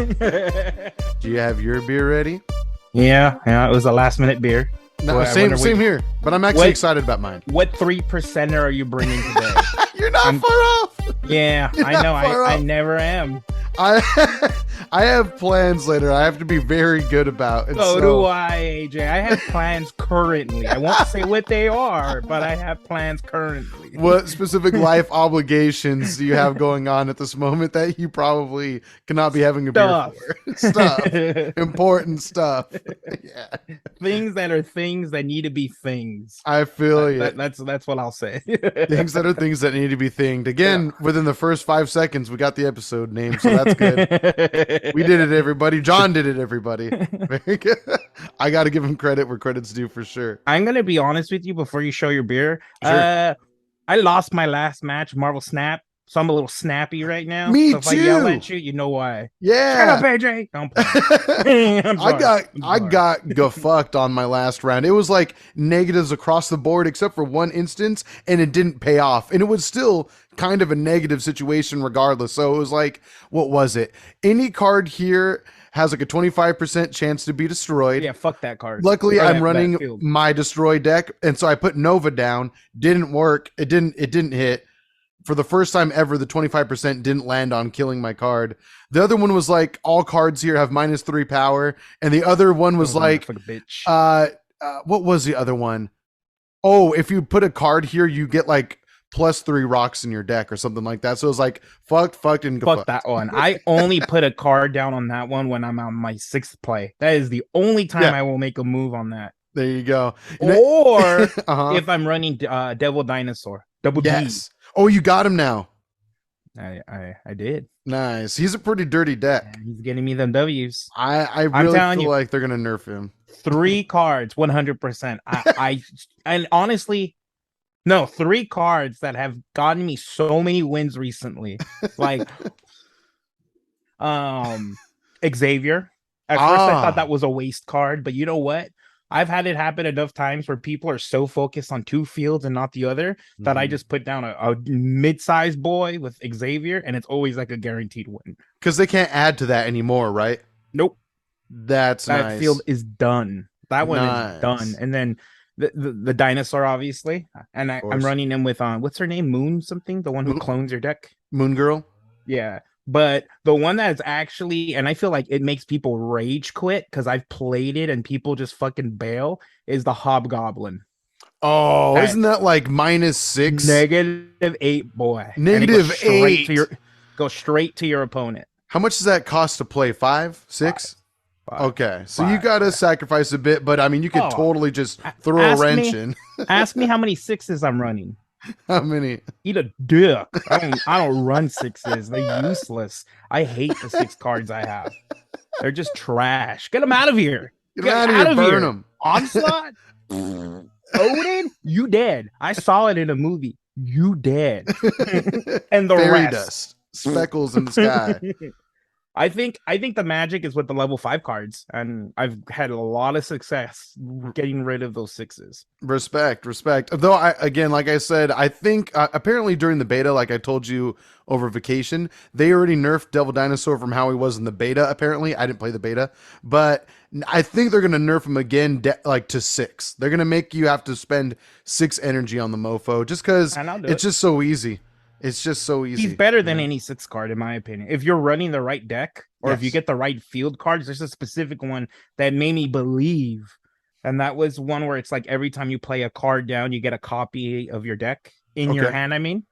Do you have your beer ready? Yeah, it was a last minute beer. No, same here. But I'm actually excited about mine. What 3%er are you bringing today? You're not far off. Yeah, I know. I never am. I have plans later. I have to be very good about. So do I, AJ. I have plans currently. I won't say what they are, but I have plans currently. What specific life obligations do you have going on at this moment that you probably cannot be having a beer for? Stuff. Important stuff. Yeah. Things that need to be things. I feel you. That's what I'll say. Things that need to be thinged. Again, within the first 5 seconds, we got the episode name, so that's good. We did it, everybody. John did it, everybody. Very good. I got to give him credit where credit's due for sure. I'm going to be honest with you before you show your beer. Sure. I lost my last match, Marvel Snap, so I'm a little snappy right now. Me so if too. I yell at you, you know why. Yeah. Shut up, AJ. Don't play. I got fucked on my last round. It was like negatives across the board except for one instance, and it didn't pay off. And it was still kind of a negative situation regardless. So it was like, what was it? Any card here has like a 25% chance to be destroyed. Yeah, fuck that card. Luckily, I'm running my destroy deck, and so I put Nova down. Didn't work. It didn't hit. For the first time ever, the 25% didn't land on killing my card. The other one was like, all cards here have -3 power, and the other one was like, a bitch. What was the other one? Oh, if you put a card here, you get like +3 rocks in your deck or something like that. So it was like fucked and fuck that one. I only put a card down on that one when I'm on my 6th play. That is the only time I will make a move on that. There you go. Or if I'm running Devil Dinosaur. Double yes. D. Oh, you got him now. I did. Nice. He's a pretty dirty deck. Yeah, he's getting me them W's. I really feel like they're gonna nerf him. 3 cards, 100%. And honestly, no, 3 cards that have gotten me so many wins recently. Like Xavier. At first I thought that was a waste card, but you know what? I've had it happen enough times where people are so focused on 2 fields and not the other that I just put down a mid-sized boy with Xavier, and it's always like a guaranteed win. Because they can't add to that anymore, right? Nope. That nice. Field is done. That one is done. And then the dinosaur, obviously. And I'm running him with what's her name? Moon something? The one who clones your deck? Moon Girl? Yeah. But the one that's actually, and I feel like it makes people rage quit because I've played it and people just fucking bail, is the Hobgoblin. Oh, isn't that like -6? -8, boy. -8. Go straight to your opponent. How much does that cost to play? 5, 6? 5. Okay, so you got to sacrifice a bit, but I mean, you could totally just throw a wrench in. Ask me how many 6s I'm running. How many? Eat a dick. I don't run 6s. They're useless. I hate the 6 cards I have. They're just trash. Get them out of here. Get out of here. Burn them. Onslaught. Odin, you dead. I saw it in a movie. You dead. And the fairy rest. Dust. Speckles in the sky. I think the magic is with the level 5 cards, and I've had a lot of success getting rid of those 6s. Respect. Though, like I said, I think apparently during the beta, like I told you over vacation, they already nerfed Devil Dinosaur from how he was in the beta. Apparently, I didn't play the beta, but I think they're gonna nerf him again, to 6. They're gonna make you have to spend 6 energy on the mofo just because it's just so easy. It's just so easy. He's better than any 6 card, in my opinion. If you're running the right deck, or if you get the right field cards, there's a specific one that made me believe. And that was one where it's like every time you play a card down, you get a copy of your deck in your hand, I mean.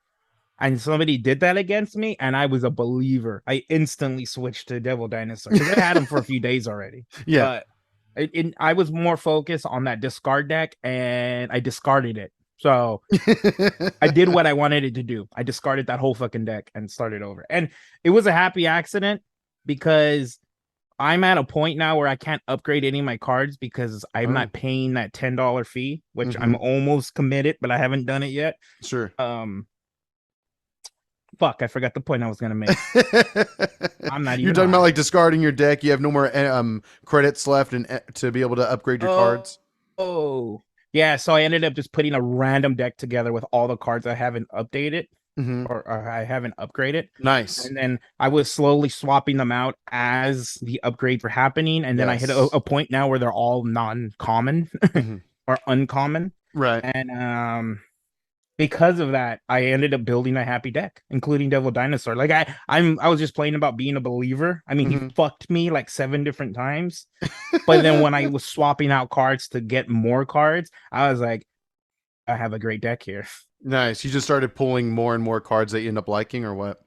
And somebody did that against me, and I was a believer. I instantly switched to Devil Dinosaur because I had him for a few days already. Yeah. But I was more focused on that discard deck, and I discarded it. So I did what I wanted it to do. I discarded that whole fucking deck and started over. And it was a happy accident because I'm at a point now where I can't upgrade any of my cards because I'm not paying that $10 fee, which I'm almost committed, but I haven't done it yet. Sure. Fuck, I forgot the point I was gonna make. I'm not even. You're talking about like discarding your deck. You have no more credits left and to be able to upgrade your cards. Oh. Yeah, so I ended up just putting a random deck together with all the cards I haven't updated. Hmm. or I haven't upgraded. Nice. And then I was slowly swapping them out as the upgrades were happening. And then I hit Yes. a point now where they're all non-common Hmm. or uncommon. Right. And because of that, I ended up building a happy deck, including Devil Dinosaur. Like I was just playing about being a believer. I mean, he Hmm. fucked me like 7 different times. But then when I was swapping out cards to get more cards, I was like, I have a great deck here. Nice. You just started pulling more and more cards that you end up liking, or what?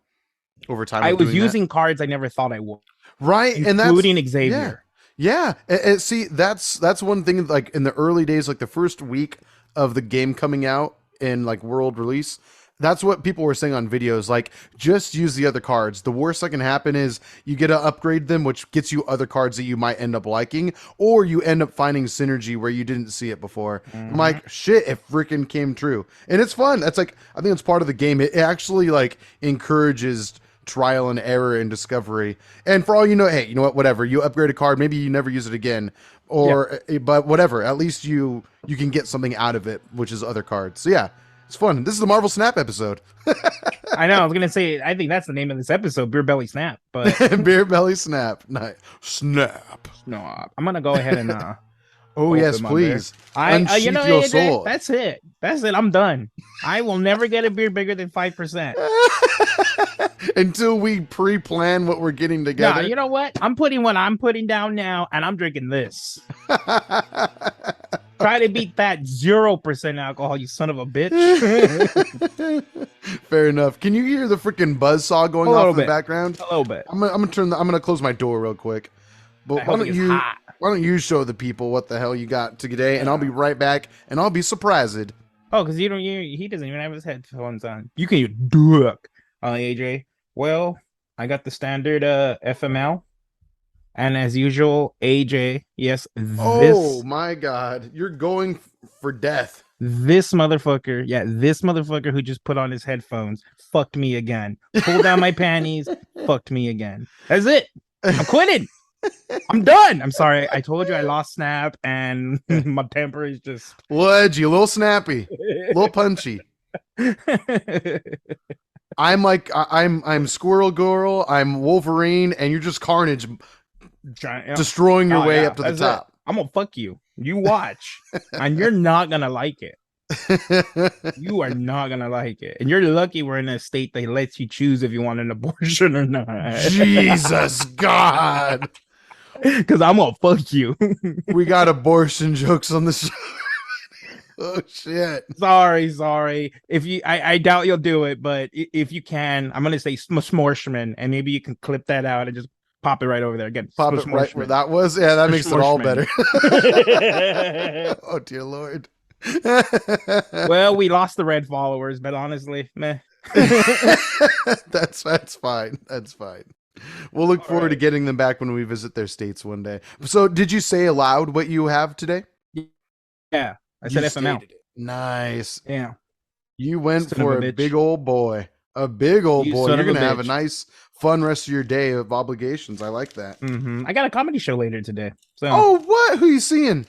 Over time I of was doing that. using cards I never thought I would, Right, and that's including yeah, Xavier. yeah. See, that's one thing. Like in the early days, like the first week of the game coming out in like world release, that's what people were saying on videos. Like, just use the other cards. The worst that can happen is you get to upgrade them, which gets you other cards that you might end up liking, or you end up finding synergy where you didn't see it before. I'm Mhm. like, shit, it freaking came true, and it's fun. That's like, I think it's part of the game. It actually like encourages trial and error and discovery. And for all you know, hey, you know what? Whatever. You upgrade a card, maybe you never use it again, Yeah, or but whatever. At least you can get something out of it, which is other cards. So yeah, it's fun. This is the Marvel Snap episode. I know. I was gonna say, I think that's the name of this episode, Beer Belly Snap. But Beer belly snap. Nice. Snap. no, I'm gonna go ahead and Oh yes, open my beer. please. You know, Unsheath your AJ, sword. that's it. That's it. I'm done. I will never get a beer bigger than 5%. Until we pre-plan what we're getting Nah, together. you know what? I'm putting what I'm putting down now, and I'm drinking this. Try to beat that 0% alcohol, you son of a bitch. Fair enough. Can you hear the freaking buzz saw A going off little in the bit. background? A little bit. I'm gonna close my door real quick. I But hope it gets hot. why don't you show the people what the hell you got today, and I'll be right back, and I'll be surprised. Oh, because he doesn't even have his headphones on. You can do it, AJ. Well, I got the standard F.M.L. And as usual, AJ, yes, Oh my God, you're going for death. this motherfucker, yeah, this motherfucker who just put on his headphones fucked me again. Pulled down my panties, fucked me again. That's it. I'm quitting. I'm done. I'm sorry. I told you I lost snap and my temper is just Would you? A little snappy, a little punchy. I'm Squirrel Girl. I'm Wolverine, and you're just Carnage, destroying your Oh way yeah, up to the that's it. top. I'm gonna fuck you. You watch, and you're not gonna like it. You are not gonna like it, and you're lucky we're in a state that lets you choose if you want an abortion or not. Jesus God, Because I'm gonna fuck you. we got abortion jokes on the show. Oh shit. Sorry. If you, I doubt you'll do it, but if you can, I'm gonna say smorshman, and maybe you can clip that out and just pop it right over there again. Pop it right where that was. Yeah, that makes it all better. Oh dear Lord. Well, we lost the red followers, but honestly, meh. That's fine. That's fine. We'll look forward to getting them back when we visit their states one day. So, did you say aloud what you have today? Yeah, I You said F.M.L. stated it. Nice. Yeah, You went son of for a a bitch. big old boy. A big old You boy. son You're of a gonna have a bitch. nice, fun rest of your day of obligations. I like that. I got a comedy show later today. So Oh, what? Who you seeing?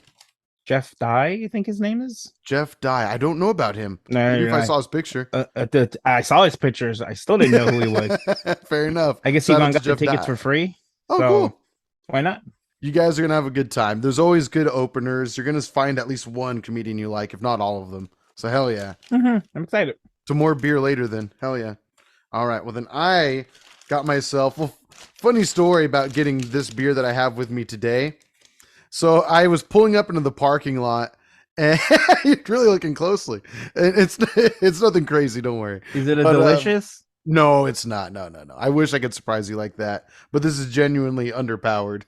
Jeff Dye, you think his name is? Jeff Dye. I don't know about him. No, Maybe you're if I right. saw his picture. I saw his pictures. I still didn't know who he was. Fair enough. I guess he Shout out gone to got the Jeff tickets Dye. for free. Oh, So cool. why not? You guys are gonna have a good time. There's always good openers. You're gonna find at least one comedian you like, if not all of them. So hell yeah. I'm excited. So more beer later then. Hell yeah. All right. Well then I got myself funny story about getting this beer that I have with me today. So I was pulling up into the parking lot and you're really looking closely. And it's nothing crazy, don't worry. Is it a But, delicious? No, it's not. No. I wish I could surprise you like that, but this is genuinely underpowered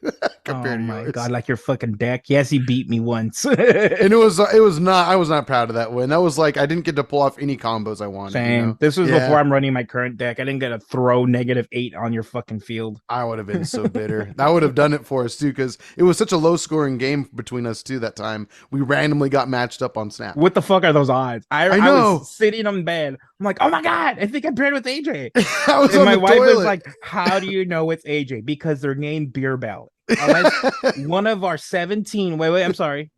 compared Oh to my yours. god, like your fucking deck. Yes, he beat me once. And it was not. I was not proud of that win. That was like I didn't get to pull off any combos I wanted. Same. You know? This was Yeah. before I'm running my current deck. I didn't get to throw -8 on your fucking field. I would have been so bitter. That would have done it for us too, because it was such a low scoring game between us too. That time we randomly got matched up on Snap. What the fuck are those odds? I know. was sitting on bed. I'm like, oh my god, I think I paired with AJ. I was And on my the wife toilet. was like, how do you know it's AJ? Because they're named Beer Belly. Unless one of our 17, wait, I'm sorry.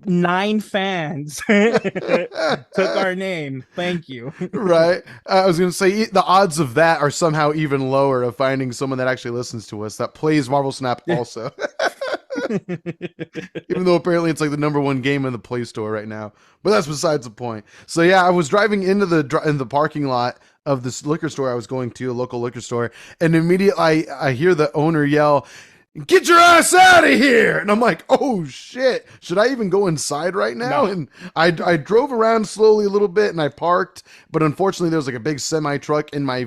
9 fans took our name. Thank you. Right. I was going to say the odds of that are somehow even lower of finding someone that actually listens to us that plays Marvel Snap also. Even though apparently it's like the number one game in the Play Store right now. But that's besides the point. So yeah, I was driving into the parking lot of this liquor store I was going to, a local liquor store, and immediately I hear the owner yell, "Get your ass out of here!" And I'm like, "Oh shit! Should I even go inside right now?" No. And I drove around slowly a little bit, and I parked. But unfortunately, there was like a big semi truck in my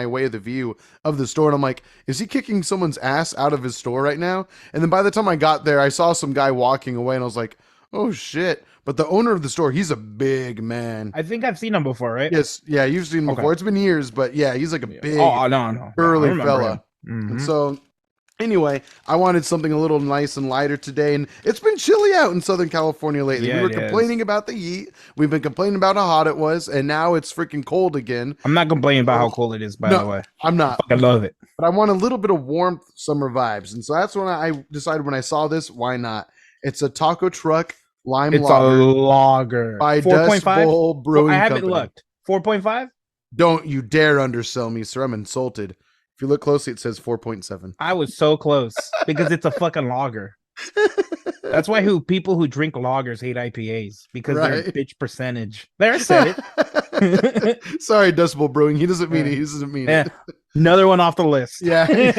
way of the view of the store, and I'm like, "Is he kicking someone's ass out of his store right now?" And then by the time I got there, I saw some guy walking away, and I was like, "Oh shit!" But the owner of the store, he's a big man. I think I've seen him before, right? Yes, yeah, you've seen him Okay. before. It's been years, but yeah, he's like a Yeah. big, Oh no, no. Yeah, I burly remember fella. him. And Mhm. so anyway, I wanted something a little nice and lighter today, and it's been chilly out in Southern California lately. Yeah, We were it is. complaining about the heat. We've been complaining about how hot it was, and now it's freaking cold again. I'm not complaining about how cold it is, by the No, way. I'm not. I love it. But I want a little bit of warmth, summer vibes, and so that's when I decided when I saw this, why not? It's a taco truck lime It's a lager lager. by 4.5? Dust Bowl I Brewing haven't Company. looked. 4.5? Don't you dare undersell me, sir. I'm insulted. If you look closely, it says 4.7. I was so close because it's a fucking lager. That's why people who drink lagers hate IPAs because they're Right. bitch percentage. There, I said it. Sorry, Dust Bowl Brewing. He doesn't mean Yeah. it. He doesn't mean Yeah. it. Another one off the list. Yeah. There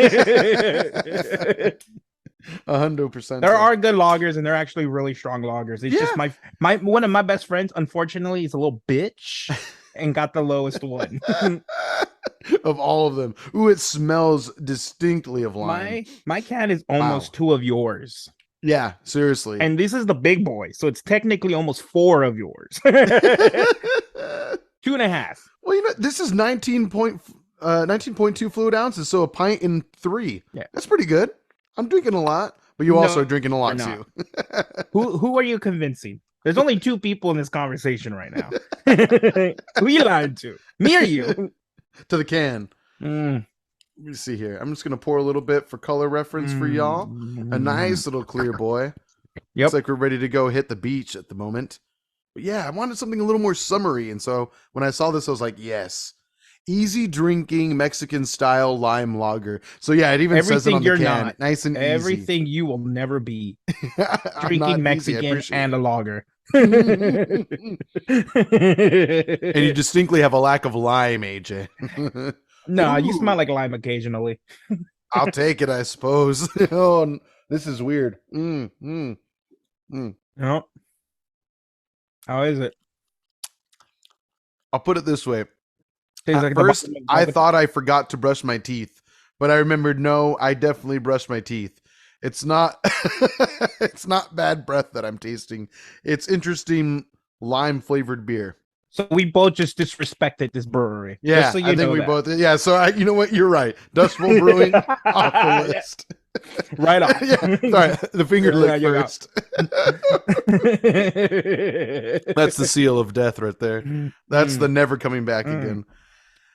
100%. are good lagers and they're actually really strong lagers. It's just Yeah. my one of my best friends, unfortunately, is a little bitch and got the lowest one. Of all of them. Ooh, it smells distinctly of lime. My can is almost 2 of yours. Yeah, seriously. And this is the big boy, so it's technically almost 4 of yours. 2.5. Well, you know, this is 19.2 fluid ounces, so a pint in 3. Yeah. That's pretty good. I'm drinking a lot, but you also are drinking a lot you're too. Who are you convincing? There's only 2 people in this conversation right now. Who you lying to? Me or you? To the can. Mm. Let me see here. I'm just gonna pour a little bit for color reference for y'all. A nice little clear boy. Yep. Looks like we're ready to go hit the beach at the moment. But yeah, I wanted something a little more summery, and so when I saw this, I was like, yes. Easy drinking Mexican style lime lager. So yeah, it even says it Everything on the you're can. not. Nice and Everything you will never be. easy. I'm not Drinking easy, I Mexican appreciate and a it. lager. And you distinctly have a lack of lime, AJ. No, you Ooh. smell like lime occasionally. I'll take it, I suppose. Oh, this is weird. No. How is it? I'll put it this way. Tastes At like the first, bottom of I the- thought I forgot to brush my teeth, but I remembered no, I definitely brushed my teeth. It's not it's not bad breath that I'm tasting. It's interesting lime flavored beer. So we both just disrespected this brewery. Yeah, Just so you I think know we that. both. Yeah, so you know what? You're right. Dust Bowl Brewing off the list. Right off. Yeah, sorry, the finger Yeah, lick you're out. first. That's the seal of death right there. That's the never coming back again.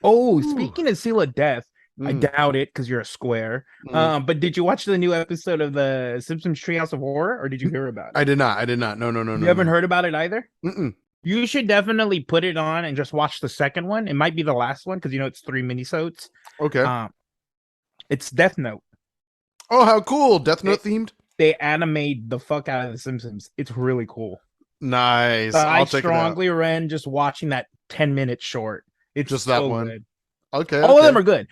Oh, Ooh. speaking of seal of death, I doubt it because you're a square. But did you watch the new episode of the Simpsons Treehouse of Horror, or did you hear about it? I did not. I did not. No. You haven't heard about it either? Mm-mm. You should definitely put it on and just watch the second one. It might be the last one because it's 3 minisodes. Okay. It's Death Note. Oh, how cool! Death Note themed. They animate the fuck out of the Simpsons. It's really cool. Nice. I I'll check strongly recommend just watching that 10-minute short. It's Just so that one. good. it out. Okay. All of okay. them are good.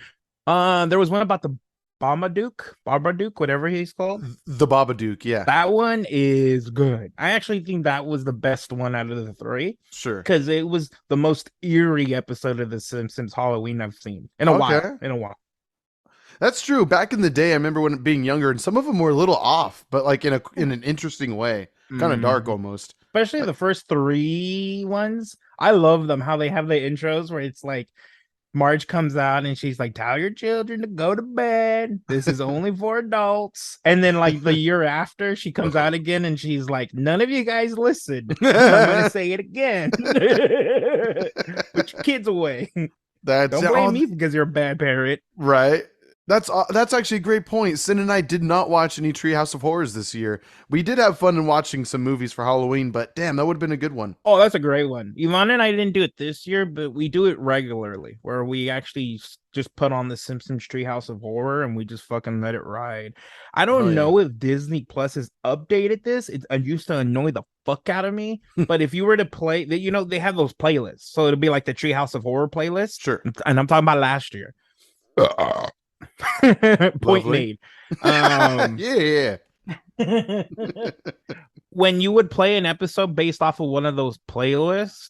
There was one about the Babadook, whatever he's called. The Babadook. Yeah. That one is good. I actually think that was the best one out of the 3 Sure. because it was the most eerie episode of the Simpsons Halloween I've seen in a while. That's true. Back in the day, I remember when being younger, and some of them were a little off, but like in an interesting way, kind of dark almost. Especially the first 3 ones. I love them. How they have the intros where it's like Marge comes out and she's like, "Tell your children to go to bed. This is only for adults." And then like the year after, she comes out again and she's like, "None of you guys listen. I'm gonna say it again. Put your kids away. That's Don't blame me because you're a bad parent." right. That's actually a great point. Sin and I did not watch any Treehouse of Horrors this year. We did have fun in watching some movies for Halloween, but damn, that would have been a good one. Oh, that's a great one. Yvonne and I didn't do it this year, but we do it regularly, where we actually just put on the Simpsons Treehouse of Horror and we just fucking let it ride. I Oh don't yeah, know if Disney Plus has updated this. It used to annoy the fuck out of me, but if you were to play, they have those playlists, so it'll be like the Treehouse of Horror playlist, sure, and I'm talking about last year. Point lovely. made. Yeah, When you would play an episode based off of one of those playlists,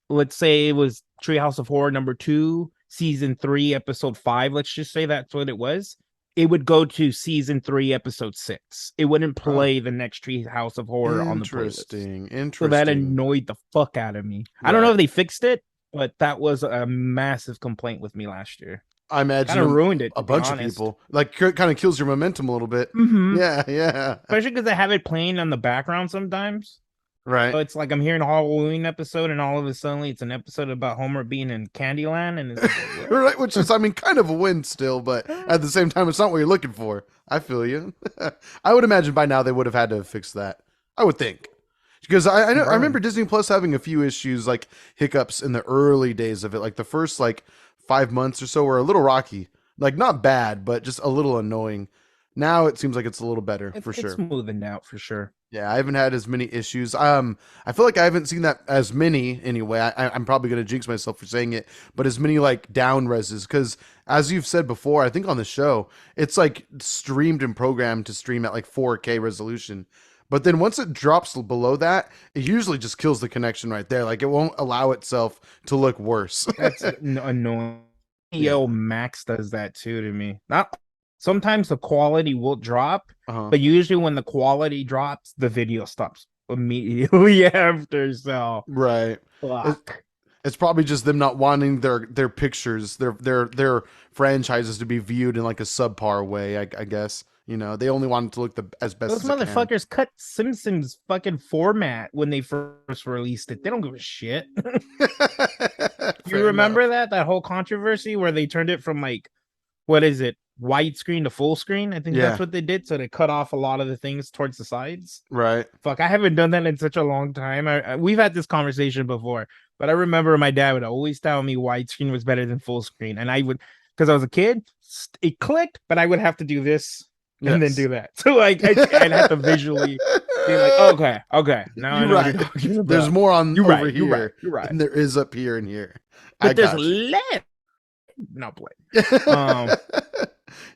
let's say it was Treehouse of Horror number 2, season 3, episode 5. Let's just say that's what it was. It would go to season 3, episode 6. It wouldn't oh, play the next Treehouse of Horror on the playlist. interesting, So that interesting. annoyed the fuck out of me. I don't know Right. if they fixed it, but that was a massive complaint with me last year. I Kind imagine of ruined it, a to be bunch of honest. people like kind of kills your momentum a little bit. Mm-hmm. Yeah, yeah, Especially because I have it playing on the background sometimes. right. So it's like I'm hearing a Halloween episode, and all of a sudden it's an episode about Homer being in Candyland, and it's like, Right, which is, I mean, kind of a win still, but at the same time, it's not what you're looking for. I feel you. I would imagine by now they would have had to fix that. I would think. Because I remember burn. Disney Plus having a few issues, like hiccups in the early days of it. Like the first, like, 5 months or so were a little rocky. Like, not bad, but just a little annoying. Now it seems like it's a little better, for It's sure. smoothing out for sure. Yeah, I haven't had as many issues. I feel like I haven't seen that as many anyway. I'm probably gonna jinx myself for saying it, but as many like down reses, because as you've said before, I think on the show, it's like streamed and programmed to stream at like 4K resolution. But then once it drops below that, it usually just kills the connection right there. Like it won't allow itself to look worse. That's annoying. Yeah. Yo, Max does that too to me. Not sometimes the quality will drop, Uh-huh. but usually when the quality drops, the video stops immediately after. So Right. It, fuck. it's probably just them not wanting their pictures, their franchises to be viewed in like a subpar way. I guess they only want it to look as best Those as it can. motherfuckers cut Simpsons fucking format when they first released it. They don't give a shit. You Fair enough. remember that whole controversy where they turned it from like what is it, widescreen to full screen? I think that's Yeah. what they did. So they cut off a lot of the things towards the sides. Right. Fuck, I haven't done that in such a long time. We've had this conversation before, but I remember my dad would always tell me widescreen was better than full screen, and I would, because I was a kid, it clicked, but I would have to do this and then Yes. do that. So like I'd have to visually be like, okay, now I You're know what you're right. talking There's about. more on You're over right. You're right. here You're right. than there is up here and here. I But there's got you. less. No play. Um,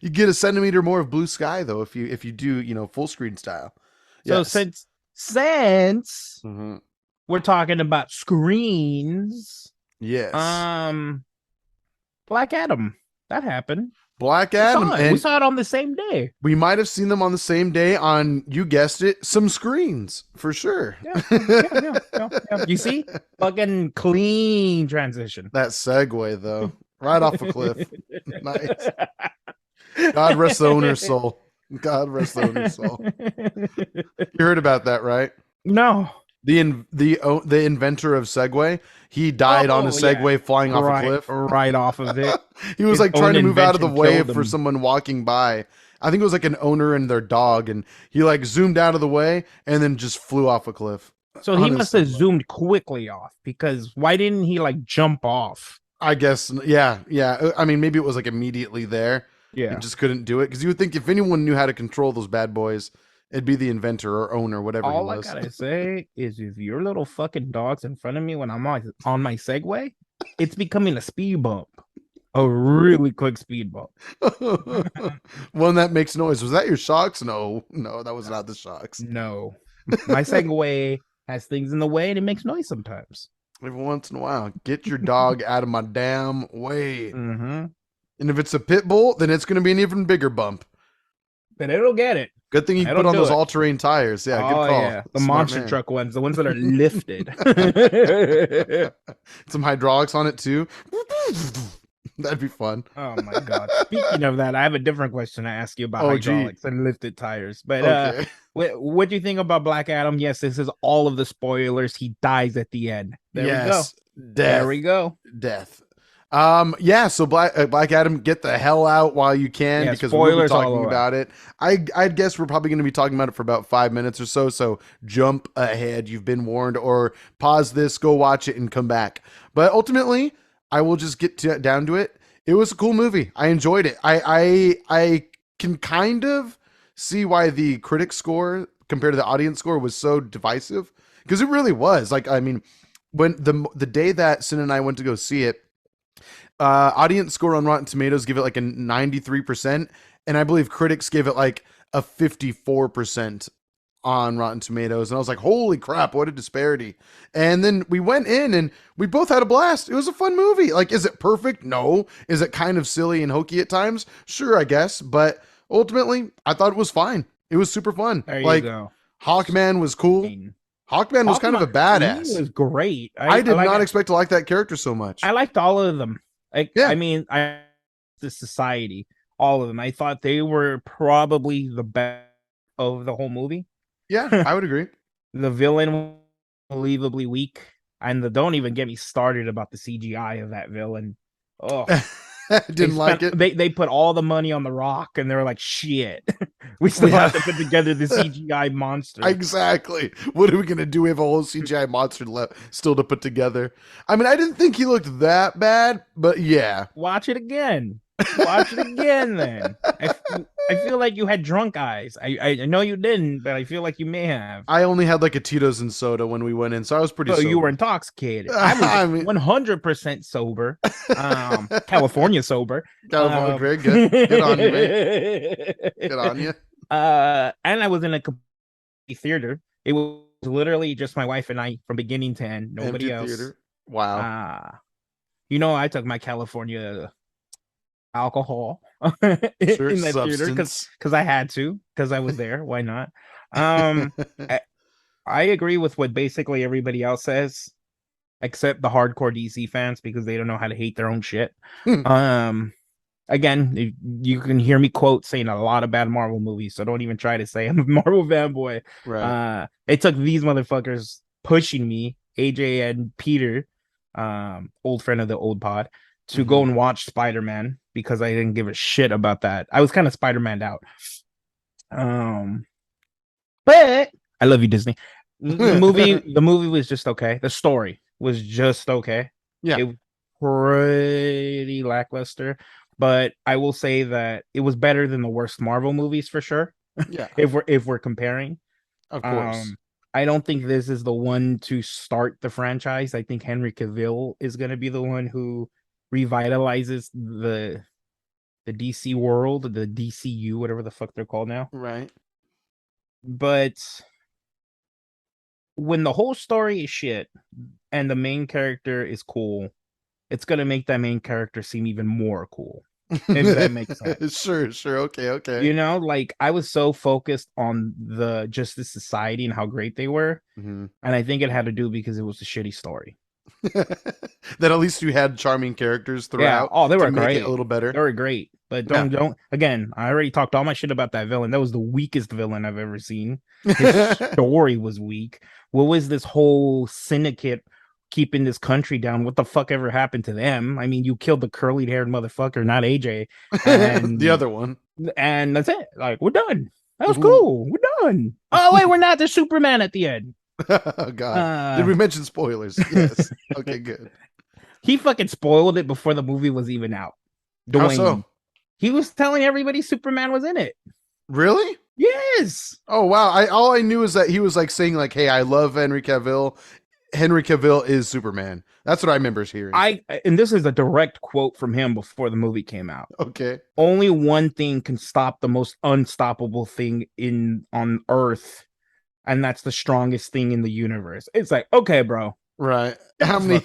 You get a centimeter more of blue sky though if you do full screen style. so Yes. since Hmm. we're talking about screens, Yes. um, Black Adam, that happened. Black We Adam, saw it. We and saw it on the same day. we might have seen them on the same day on, you guessed it, some screens for sure. Yeah. You see, fucking clean transition. That segue though, right off a cliff. Nice. God rest the owner's soul. God rest the owner's soul. You heard about that, right? No. The inventor of Segway, he died on a Oh yeah. Segway flying off a Right, cliff. right off of it. He was His like trying own to move out of the invention way killed for him. someone walking by. I think it was like an owner and their dog, and he like zoomed out of the way and then just flew off a cliff So he on his must have Segway. zoomed quickly off, because why didn't he like jump off? I guess, yeah, yeah. I mean, maybe it was like immediately there. He Yeah. just couldn't do it because you would think if anyone knew how to control those bad boys, it'd be the inventor or owner, whatever he All I was. gotta say is if your little fucking dog's in front of me when I'm on my Segway, it's becoming a speed bump. A really quick speed bump. One that makes noise. Was that your shocks? No, no, that was not the shocks. No. My Segway has things in the way and it makes noise sometimes. Every once in a while, get your dog out of my damn way. Mm-hmm. And if it's a pit bull, then it's going to be an even bigger bump. But it'll get it. Good thing you It'll put on do those it. all-terrain tires. Yeah, good Oh call. yeah. The Smart monster man. truck ones, the ones that are lifted. Some hydraulics on it too. That'd be fun. Oh my god. Speaking of that, I have a different question to ask you about Oh, gee. hydraulics and lifted tires. But Okay. what do you think about Black Adam? Yes, this is all of the spoilers. He dies at the end. There we go. Yes. Death. There we go. Death. Yeah, so Black Adam, get the hell out while you can Yeah, because we will be spoilers all talking the way. about it. I'd guess we're probably going to be talking about it for about 5 minutes or so. So jump ahead. You've been warned, or pause this, go watch it, and come back. But ultimately, I will just down to it. It was a cool movie. I enjoyed it. I can kind of see why the critic score compared to the audience score was so divisive because it really was. Like, I mean, when the day that Sin and I went to go see it, audience score on Rotten Tomatoes give it like a 93%, and I believe critics give it like a 54% on Rotten Tomatoes. And I was like, holy crap, what a disparity. And then we went in and we both had a blast. It was a fun movie. Like, is it perfect? No. Is it kind of silly and hokey at times? Sure, I guess. But ultimately, I thought it was fine. It was super fun. There you Like, go. Hawkman was cool. Same. Hawkman was kind of a Hawkman to me badass. was great. I did not expect to like that character so much. I liked all of them. Like, Yeah. I mean, the society, all of them. I thought they were probably the best of the whole movie. Yeah, I would agree. The villain was unbelievably weak, and don't even get me started about the CGI of that villain. Oh, Didn't like it. they put all the money on The Rock, and they were like, "Shit, we still have to put together the CGI monster." Exactly. What are we gonna do? We have a whole CGI monster left still to put together. I mean, I didn't think he looked that bad, but yeah. Watch it again. Watch it again. Then I feel like you had drunk eyes. I know you didn't, but I feel like you may have. I only had like a Tito's and soda when we went in, so I was pretty So sober. you were intoxicated. I was I mean, 100% sober. California sober. California, very good. Good on you, mate. Good on you. And I was in a theater. It was literally just my wife and I from beginning to end. Nobody Empty else. theater. Wow. I took my California alcohol Sure. in that theater Substance. because I had to, because I was there. Why not? Um, I agree with what basically everybody else says, except the hardcore DC fans because they don't know how to hate their own shit. Again, you can hear me quote saying a lot of bad Marvel movies, so don't even try to say I'm a Marvel fanboy. Right. It took these motherfuckers pushing me, AJ and Peter, old friend of the old pod, to go and watch Spider-Man because I didn't give a shit about that. I was kind of Spider-Man out. But I love you, Disney. The movie was just okay. The story was just okay. Yeah. It was pretty lackluster, but I will say that it was better than the worst Marvel movies for sure. Yeah. If we're comparing, Of course. I don't think this is the one to start the franchise. I think Henry Cavill is going to be the one who revitalizes the DC world, the DCU, whatever the fuck they're called now. Right. But when the whole story is shit and the main character is cool, it's gonna make that main character seem even more cool. If that makes sense. Sure. Okay. Like I was so focused on the Justice Society and how great they were, and I think it had to do because it was a shitty story. That at least you had charming characters Yeah. throughout Oh, they to were make great. it a little better. They were great. But Yeah. don't again, I already talked all my shit about that villain. That was the weakest villain I've ever seen. His story was weak. What was this whole syndicate keeping this country down? What the fuck ever happened to them? I mean, you killed the curly haired motherfucker, not AJ. The And other one. and that's it. Like, we're done. That was cool. We're done. Oh, wait, we're not. There's Superman at the end. Oh God. Did we mention spoilers? Yes. Okay, good. He fucking spoiled it before the movie was even out. How Dwayne. so? He was telling everybody Superman was in it. Really? Yes. Oh wow. All I knew is that he was like saying like, "Hey, I love Henry Cavill. Henry Cavill is Superman." That's what I remember hearing. And this is a direct quote from him before the movie came out. Okay. Only one thing can stop the most unstoppable thing on Earth, and that's the strongest thing in the universe. It's like, okay, bro. Right. How many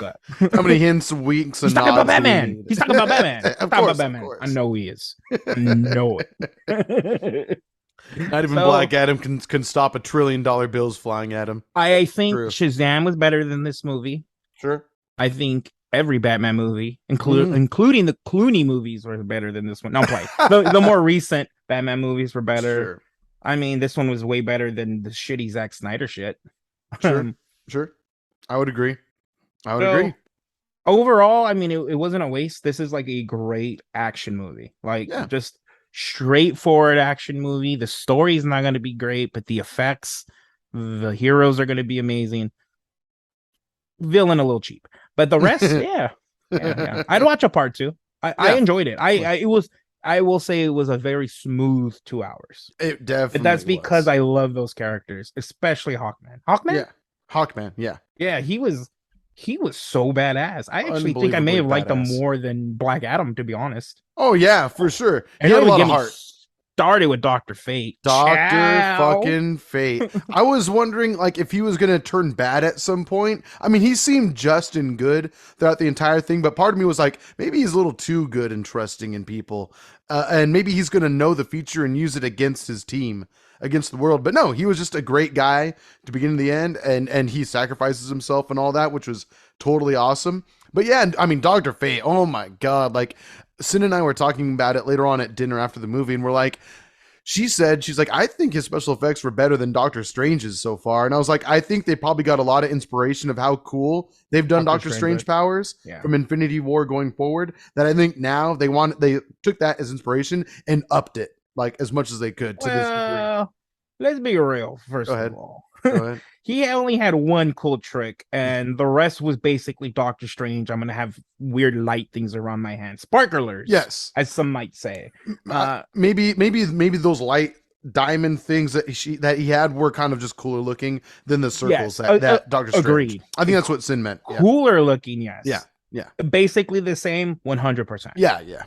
hints, winks, and He's talking about nods do we Batman. need? He's talking about Batman. Of Talking course, about of Batman. course. I know he is. I know it. Not even Black Adam can stop $1 trillion bills flying at him. I think True. Shazam was better than this movie. Sure. I think every Batman movie, including the Clooney movies, were better than this one. No, play the more recent Batman movies were better. Sure. I mean, this one was way better than the shitty Zack Snyder shit. Sure. I would agree. overall, I mean, it wasn't a waste. This is like a great action movie, like Yeah. just straightforward action movie. The story is not going to be great, but the effects, the heroes are going to be amazing. Villain a little cheap, but the rest, yeah, yeah. I'd watch a part two. I Yeah. enjoyed it. It was. I will say it was a very smooth 2 hours. It But that's definitely because was. I love those characters, especially Hawkman. Hawkman, Yeah. Hawkman, yeah. yeah, he was so badass. I actually think I may Unbelievably have liked him badass. more than Black Adam, to be honest. Oh yeah, for sure. And He had don't a even lot get of me heart. started with Doctor Fate. Doctor Ciao. fucking Fate. I was wondering like if he was gonna turn bad at some point. I mean, he seemed just and good throughout the entire thing, but part of me was like, maybe he's a little too good and trusting in people, and maybe he's gonna know the future and use it against his team, against the world. But no, he was just a great guy to begin to the end, and he sacrifices himself and all that, which was totally awesome. But yeah, I mean, Doctor Fate. Oh my god, like. Sin and I were talking about it later on at dinner after the movie, and we're like, she's like, I think his special effects were better than Doctor Strange's so far. And I was like, I think they probably got a lot of inspiration of how cool they've done Doctor Doctor Strange Strange, powers yeah. from Infinity War going forward. That I think now they took that as inspiration and upped it like as much as they could to this degree. Well, let's be real. Go First of ahead. all, Go ahead. he only had one cool trick, and the rest was basically Doctor Strange. I'm gonna have weird light things around my hand, sparklers, Yes. as some might say. Maybe those light diamond things that he had were kind of just cooler looking than the circles Yes, that Doctor Strange. agreed. I think that's what Sin meant. Yeah. Cooler looking, yes. Yeah. Yeah. Basically the same, 100%. Yeah. Yeah.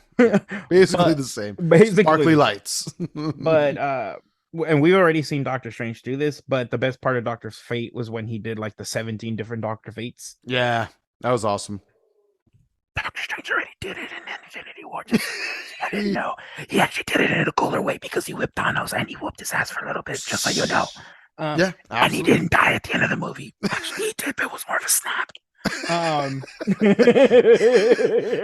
Basically But- the same. Basically, Sparkly lights. but and we've already seen Doctor Strange do this, but the best part of Doctor Fate was when he did like the 17 different Doctor Fates. Yeah, that was awesome. Doctor Strange already did it in Infinity War. I didn't know. He actually did it in a cooler way because he whipped Thanos and he whooped his ass for a little bit, just so you know. Yeah, absolutely. And he didn't die at the end of the movie. Actually, he did, but it was more of a snap.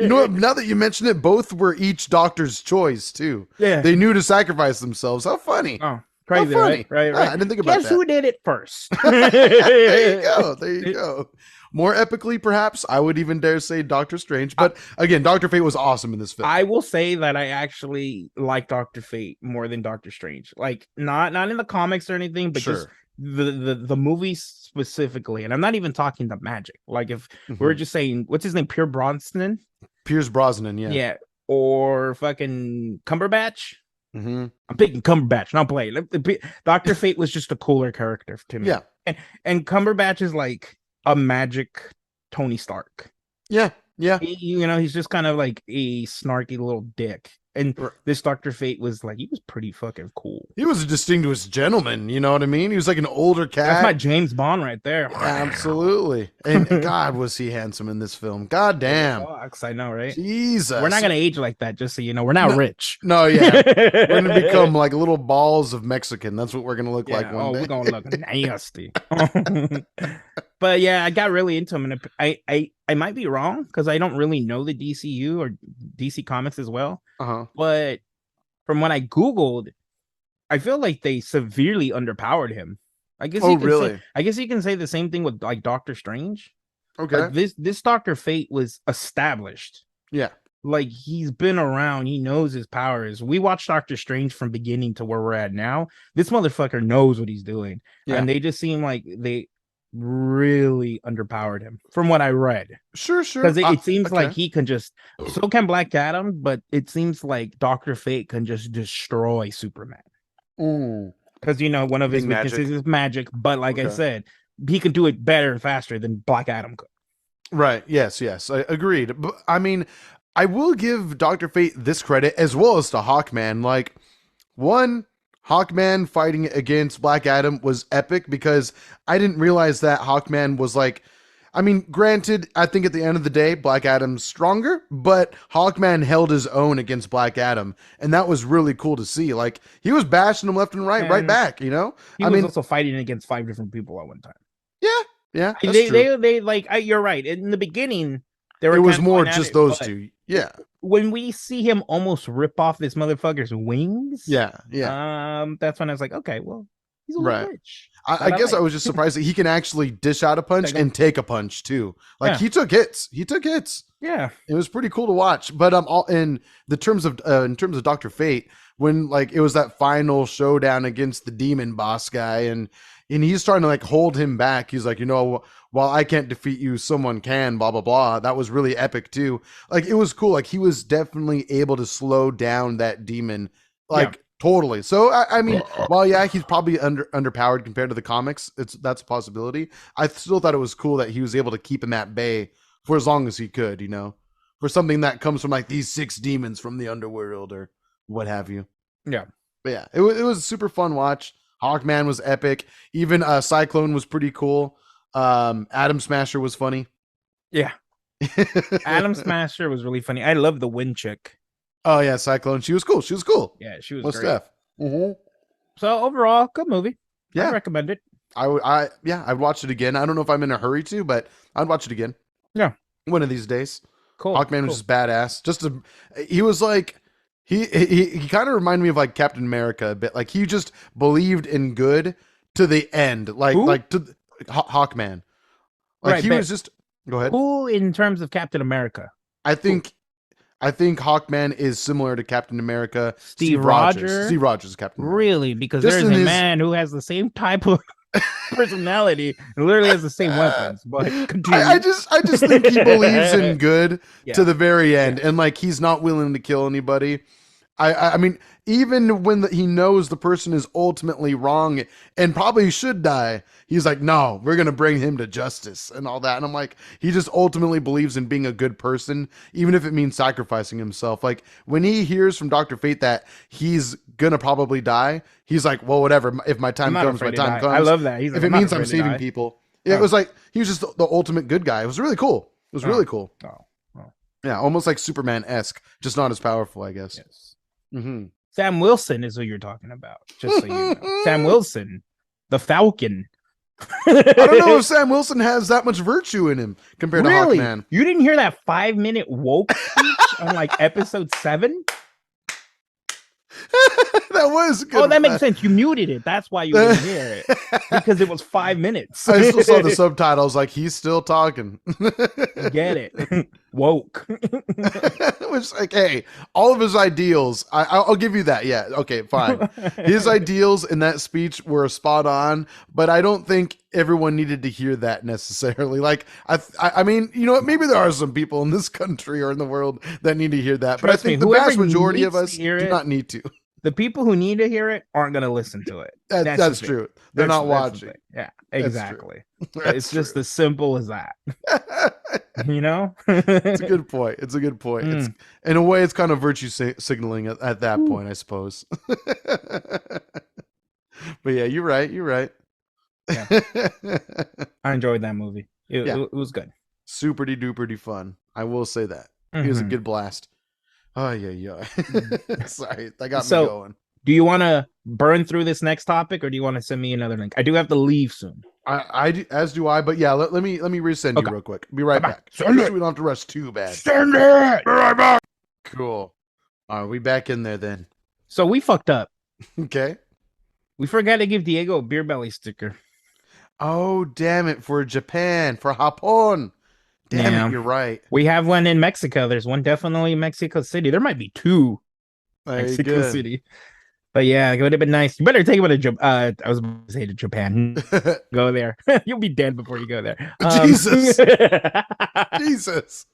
You know what? Now that you mention it, both were each doctor's choice too. Yeah. They knew to sacrifice themselves. How funny! Oh, crazy, How funny. right? Yeah, I didn't think about Guess that. who did it first? There you go. There you go. More epically, perhaps, I would even dare say Doctor Strange. But again, Doctor Fate was awesome in this film. I will say that I actually like Doctor Fate more than Doctor Strange. Like not in the comics or anything, but just the movie specifically. And I'm not even talking the magic. Like if we're just saying, what's his name? Pierce Brosnan? Pierce Brosnan, yeah. Yeah. Or fucking Cumberbatch. Mm-hmm. I'm picking Cumberbatch, not play. Dr. Fate was just a cooler character to me. Yeah. And Cumberbatch is like a magic Tony Stark. Yeah. Yeah. He's just kind of like a snarky little dick. And this Dr. Fate was like, he was pretty fucking cool. He was a distinguished gentleman, you know what I mean? He was like an older cat. That's my James Bond right there. Absolutely. And God, was he handsome in this film. God damn. Sucks, I know, right? Jesus. We're not going to age like that, just so you know. We're not rich. No, yeah. We're going to become like little balls of Mexican. That's what we're going to look like one day. We're going to look nasty. But yeah, I got really into him, and I might be wrong because I don't really know the DCU or DC Comics as well. But from when I Googled, I feel like they severely underpowered him. I guess. I guess you can say the same thing with like Doctor Strange. Okay. Like this Doctor Fate was established. Yeah. Like he's been around. He knows his powers. We watched Doctor Strange from beginning to where we're at now. This motherfucker knows what he's doing, and they just seem like they really underpowered him from what I read. Sure. Because it seems like he can just, so can Black Adam, but it seems like Dr. Fate can just destroy Superman. Because, one of his weaknesses is magic, but like I said, he can do it better and faster than Black Adam could. Right. Yes. I agreed. But I mean, I will give Dr. Fate this credit as well as to Hawkman. Like, one, Hawkman fighting against Black Adam was epic because I didn't realize that Hawkman was like, I mean, granted, I think at the end of the day, Black Adam's stronger, but Hawkman held his own against Black Adam. And that was really cool to see. Like, he was bashing him left and right back, He was also fighting against 5 different people at one time. Yeah. They like, you're right. In the beginning, it was more just those two. Yeah. When we see him almost rip off this motherfucker's wings, yeah, that's when I was like, okay, well, He's a little Right. bitch. I But I guess I like was just surprised that he can actually dish out a punch it. and take a punch too. Like Yeah. he took hits. He took hits. Yeah. It was pretty cool to watch. But all in the terms of Doctor Fate, when like it was that final showdown against the demon boss guy, and he's trying to like hold him back. He's like, while I can't defeat you, someone can. Blah blah blah. That was really epic too. Like it was cool. Like he was definitely able to slow down that demon. Like. Yeah. Totally. So I mean, while yeah, he's probably underpowered compared to the comics. That's a possibility. I still thought it was cool that he was able to keep him at bay for as long as he could. For something that comes from like these 6 demons from the underworld or what have you. Yeah. But yeah, it was a super fun watch. Hawkman was epic. Even Cyclone was pretty cool. Atom Smasher was funny. Yeah. Atom Smasher was really funny. I love the wind chick. Oh yeah, Cyclone. She was cool. Yeah, she was What's great. Mm-hmm. So overall, good movie. Yeah, I recommend it. I'd watch it again. I don't know if I'm in a hurry to, but I'd watch it again. Yeah, one of these days. cool. Hawkman was just badass. He was like he kind of reminded me of like Captain America a bit. Like he just believed in good to the end. Who? Hawkman. Like Right, he but was just. Go ahead. Who in terms of Captain America? I think Hawkman is similar to Captain America. Steve Rogers. Steve Rogers is Captain America. Really? Because Just there's in a his- man who has the same type of personality and literally has the same weapons. But continue. I just think he believes in good Yeah. to the very end, and like he's not willing to kill anybody. I mean, even when he knows the person is ultimately wrong and probably should die, he's like, no, we're gonna bring him to justice and all that. And I'm like, he just ultimately believes in being a good person, even if it means sacrificing himself. Like when he hears from Dr. Fate that he's gonna probably die, he's like, well, whatever. If my time comes, my time comes. I love that. He's like, if it means I'm saving people. It was like he was just the ultimate good guy. It was really cool. It was really cool. Yeah, almost like Superman-esque, just not as powerful, I guess. Yes. Mm-hmm. Sam Wilson is who you're talking about. Just so you know. Sam Wilson, the Falcon. I don't know if Sam Wilson has that much virtue in him compared to Hawkman. You didn't hear that 5-minute woke speech on like episode 7? That was good. Oh, that makes sense. You muted it. That's why you didn't hear it. Because it was 5 minutes. I still saw the subtitles, like he's still talking. Get it. Woke. Which, like, hey, all of his ideals, I'll give you that. Yeah, okay, fine. His ideals in that speech were spot on, but I don't think everyone needed to hear that necessarily. Like, I mean, you know what? Maybe there are some people in this country or in the world that need to hear that, but I think the vast majority of us do not need to. The people who need to hear it aren't going to listen to it. That's true. They're not watching. Yeah, exactly. It's true. just as simple as that. You know? It's a good point. It's in a way, it's kind of virtue signaling at that point, I suppose. But yeah, you're right. Yeah. I enjoyed that movie. It was good. Super duper fun. I will say that. It was a good blast. Oh yeah. Sorry, that got me going. Do you want to burn through this next topic, or do you want to send me another link? I do have to leave soon. I do, as do I. But yeah, let me resend you real quick. Be right back. So we don't have to rush too bad. Send it. Be right back. Cool. All right, we back in there then. So we fucked up. Okay. We forgot to give Diego a Beer Belly sticker. Oh damn it! For Japan, for Japón. Damn it, you're right. We have one in Mexico. There's one definitely in Mexico City. There might be 2 Mexico City. But yeah, it would have been nice. You better take him to Japan. I was about to say to Japan. Go there. You'll be dead before you go there. Jesus. Jesus.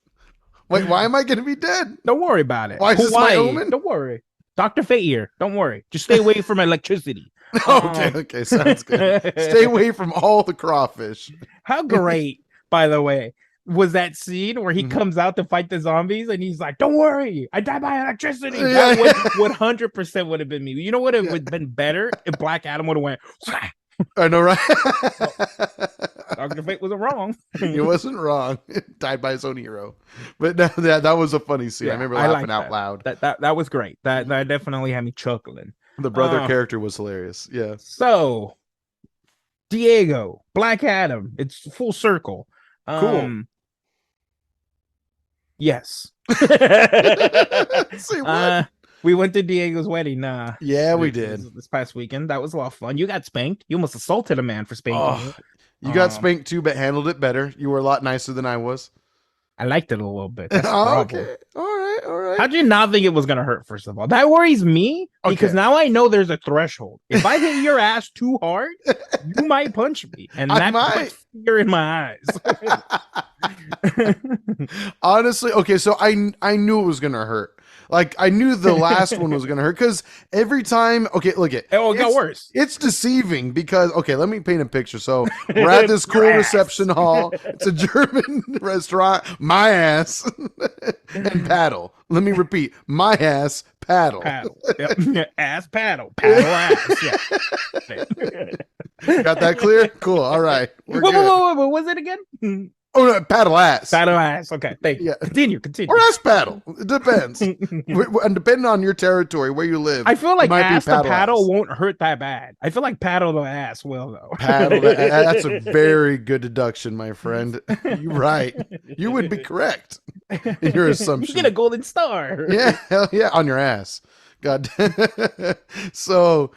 Wait, why am I going to be dead? Don't worry about it. Why is this my omen? Don't worry. Dr. Fate here. Don't worry. Just stay away from electricity. Okay. Sounds good. Stay away from all the crawfish. How great, by the way, was that scene where he comes out to fight the zombies and he's like, don't worry, I died by electricity. That would 100% would have been me. You know what? It would have been better if Black Adam would have went. I know, right? Dr. Fate wasn't wrong. He wasn't wrong. Died by his own hero. But that was a funny scene. I remember laughing out loud. That was great. That definitely had me chuckling. The brother character was hilarious. Yeah. So Diego, Black Adam, it's full circle. Cool. Yes. Say what? We went to Diego's wedding. Yeah, we did. This past weekend. That was a lot of fun. You got spanked. You almost assaulted a man for spanking Oh, you. you got spanked too, but handled it better. You were a lot nicer than I was. I liked it a little bit. That's the Oh, problem. okay. All right. All right. How'd you not think it was gonna hurt? First of all, that worries me because Okay. now I know there's a threshold. If I hit your ass too hard, you might punch me, and I that might. puts fear in my eyes. Honestly, okay, so I knew it was gonna hurt. Like I knew the last one was gonna hurt because every time, okay, look it. Oh, it got worse. It's deceiving because okay, let me paint a picture. So we're at this cool reception hall. It's a German restaurant. My ass and paddle. Let me repeat. My ass paddle. Paddle. Yep. Ass paddle. Paddle ass. Yeah. Got that clear? Cool. All right. Wait, what was it again? Oh no, paddle ass. Paddle ass. Okay, thank you. Yeah. Continue. Or ass paddle. It depends. And depending on your territory, where you live. I feel like ass to paddle ass. won't hurt that bad. I feel like paddle to ass will though. Paddle. That's a very good deduction, my friend. You're right. You would be correct in your assumption. You get a golden star. Yeah, hell yeah, on your ass. God. So,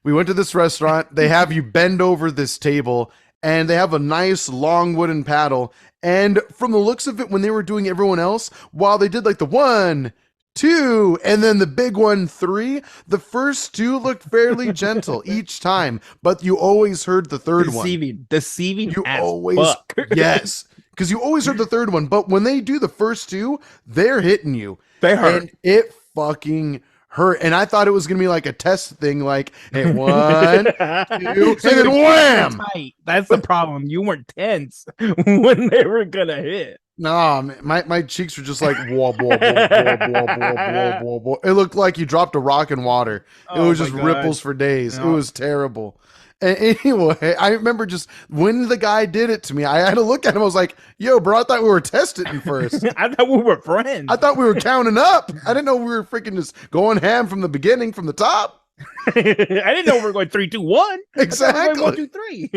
we went to this restaurant. They have you bend over this table, and they have a nice long wooden paddle. And from the looks of it, when they were doing everyone else, while they did like the 1, 2, and then the big one, 3, the first 2 looked fairly gentle each time, but you always heard the third one. Deceiving. You as always, fuck. yes, because you always heard the third one. But when they do the first 2, they're hitting you. They hurt. And it fucking hurt. And I thought it was gonna be like a test thing, like, hey, 1, 2, and then wham! That's the problem. You weren't tense when they were gonna hit. No, my cheeks were just like whoa, whoa, whoa, whoa, whoa, whoa, whoa, whoa. It looked like you dropped a rock in water. It was just ripples for days. No. It was terrible. And anyway, I remember just when the guy did it to me, I had to look at him. I was like, yo, bro, I thought we were testing first. I thought we were friends. I thought we were counting up. I didn't know we were freaking just going ham from the beginning, from the top. I didn't know we were going 3, 2, 1. Exactly. 1, 2, 3.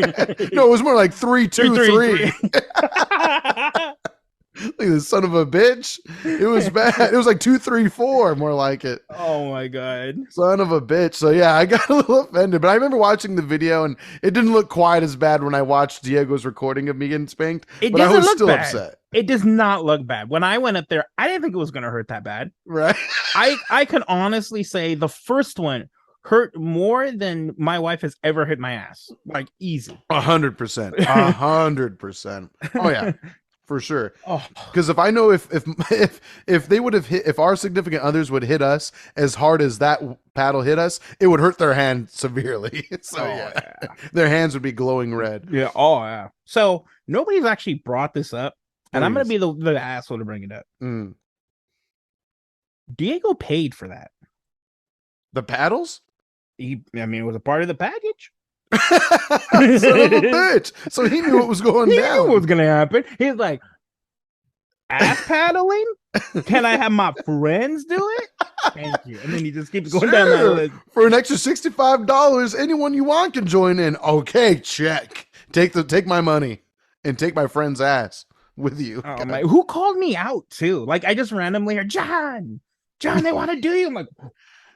No, it was more like 3, 2, 3. 3. Look at this son of a bitch. It was bad. It was like 2, 3, 4, more like it. Oh my god. Son of a bitch. So yeah, I got a little offended, but I remember watching the video and it didn't look quite as bad when I watched Diego's recording of me getting spanked. It but I doesn't was look still bad. upset. It does not look bad. When I went up there, I didn't think it was gonna hurt that bad. Right. I can honestly say the first one hurt more than my wife has ever hit my ass. Like easy. 100%. 100%. Oh yeah. For sure. Oh, Because if I know if they would have hit, if our significant others would hit us as hard as that paddle hit us, it would hurt their hand severely. So yeah, their hands would be glowing red. Yeah. Oh yeah. So nobody's actually brought this up, and I'm gonna be the asshole to bring it up. Diego paid for that. The paddles? It was a part of the package. Son of a bitch. So he knew what was going down. He knew what was gonna happen. He's like, ass paddling? Can I have my friends do it? Thank you. And then he just keeps going down that list. For an extra $65, anyone you want can join in. Okay, check. Take my money and take my friend's ass with you. Oh, my, who called me out too? Like I just randomly heard John, they want to do you. I'm like,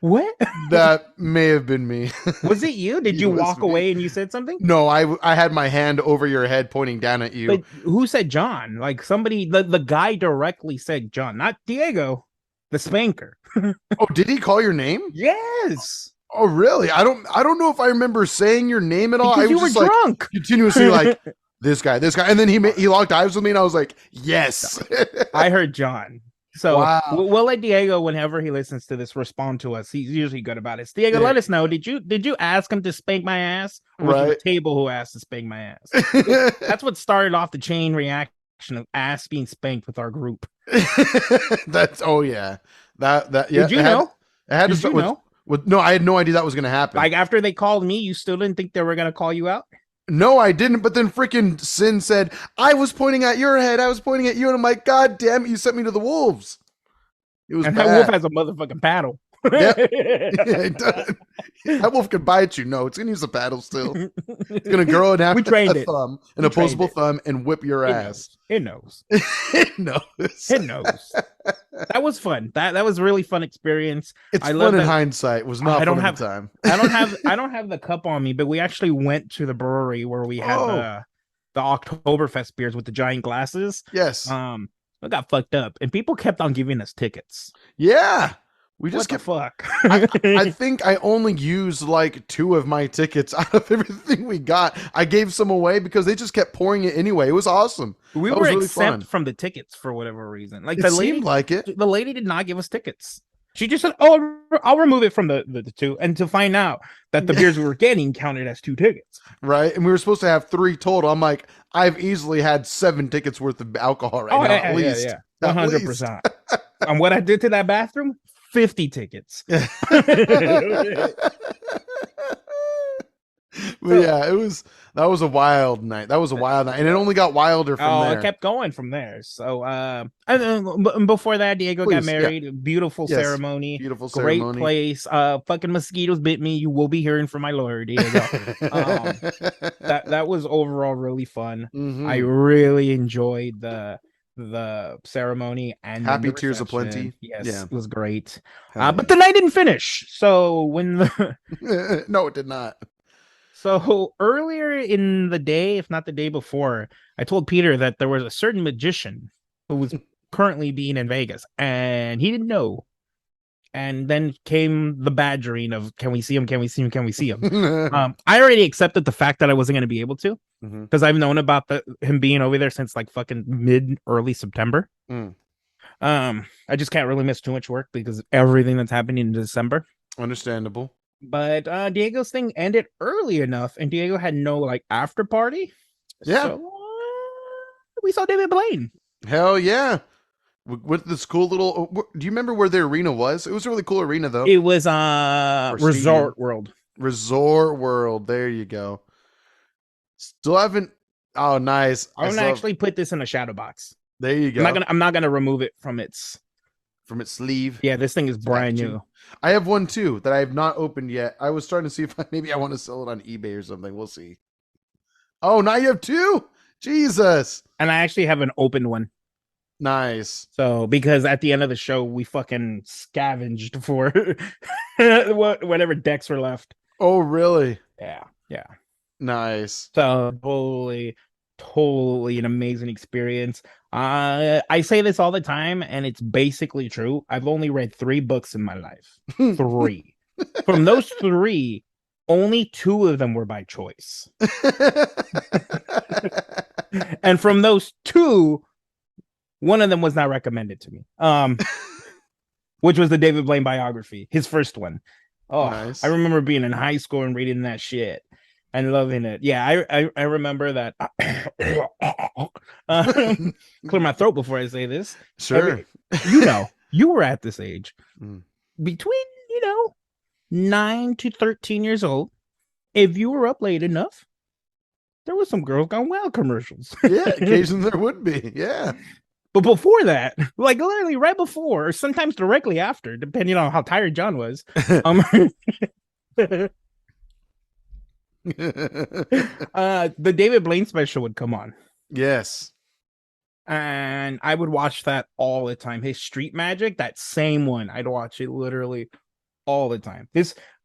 what? That may have been me. Was it you? Did you walk away and you said something? No, I had my hand over your head pointing down at you. But who said John? Like somebody, the guy directly said John, not Diego, the spanker. Oh, did he call your name? Yes. Oh, really? I don't know if I remember saying your name at all. Because I was you were just drunk. Like, continuously like this guy, and then he locked eyes with me, and I was like, yes. I heard John. So wow. we'll let Diego, whenever he listens to this, respond to us. He's usually good about it. Diego, let us know. Did you ask him to spank my ass? Or was it the table who asked to spank my ass? That's what started off the chain reaction of ass being spanked with our group. That's yeah. That yeah. Did you know? It had to start with no, I had no idea that was gonna happen. Like after they called me, you still didn't think they were gonna call you out? No, I didn't. But then freaking Sin said, I was pointing at your head. I was pointing at you. And I'm like, God damn it, you sent me to the wolves. It was and bad. That wolf has a motherfucking paddle. Yep. It does. That wolf can bite you. No, it's going to use a paddle still. It's going to grow it out a thumb, an opposable thumb, and whip your ass. It knows. It knows. It knows. That was fun. That was a really fun experience. It's I fun love in that. hindsight. It was I not don't fun at have the time. I don't have the cup on me, but we actually went to the brewery where we had Oh, the Oktoberfest beers with the giant glasses. yes. I got fucked up, and people kept on giving us tickets. Yeah. We just What the kept fuck? I think I only used like 2 of my tickets out of everything we got. I gave some away because they just kept pouring it anyway. It was awesome. We That were was really exempt fun. from the tickets for whatever reason. Like It seemed like it, the lady did not give us tickets. She just said, "Oh, I'll remove it from the two," and to find out that the beers we were getting counted as 2 tickets. right? And we were supposed to have 3 total. I'm like, I've easily had 7 tickets worth of alcohol right Oh now, yeah, at yeah, least. yeah, At least. 100%. And what I did to that bathroom, 50 tickets. But So, yeah, that was a wild night. That was a wild night, and it only got wilder from oh, it there. kept going from there. So, and then before that, Diego got Please, yeah, married. Beautiful yes, ceremony, beautiful great ceremony. place. Fucking mosquitoes bit me. You will be hearing from my lawyer, Diego. Um, that was overall really fun. I Mm-hmm. really enjoyed the ceremony and then Happy the tears of reception. plenty. Yes, Yeah, it was great. hell But the night didn't finish. So when the yeah. No, it did not. so earlier in the day, if not the day before, I told Peter that there was a certain magician who was currently being in Vegas, and he didn't know. And then came the badgering of, "Can we see him? Can we see him? Can we see him?" I already accepted the fact that I wasn't going to be able to Mhm. because I've known about him being over there since like fucking mid early September. Mm. I just can't really miss too much work because of everything that's happening in December. Understandable. But Diego's thing ended early enough, and Diego had no like after party, Yeah. so we saw David Blaine. Hell yeah. With this cool little. Do you remember where the arena was? It was a really cool arena, though. It was Or stadium. Resort World. Resort World. There you go. Still haven't. Oh, nice. I'm gonna actually put this in a shadow box. There you go. I'm not gonna remove it from its. From its sleeve. Yeah, this thing is brand Packaging. new. I have one too that I have not opened yet. I was starting to see if maybe I want to sell it on eBay or something. We'll see. Oh, now you have 2. Jesus. And I actually have an open one. Nice. So because at the end of the show we fucking scavenged for whatever decks were left. Oh, really? Yeah, yeah. Nice. So totally an amazing experience. I say this all the time, and it's basically true. I've only read 3 books in my life. 3. From those 3, only 2 of them were by choice. And from those 2, one of them was not recommended to me. Which was the David Blaine biography, his first one. Oh, nice. I remember being in high school and reading that shit and loving it. Yeah, I remember that. Clear my throat before I say this. Sure. You were at this age. Mm. Between, 9 to 13 years old. If you were up late enough, there was some Girls Gone Wild commercials. Yeah, occasionally there would be. Yeah. But before that, like literally right before, or sometimes directly after, depending on how tired John was, the David Blaine special would come on. Yes. And I would watch that all the time. His Street Magic, that same one, I'd watch it literally all the time.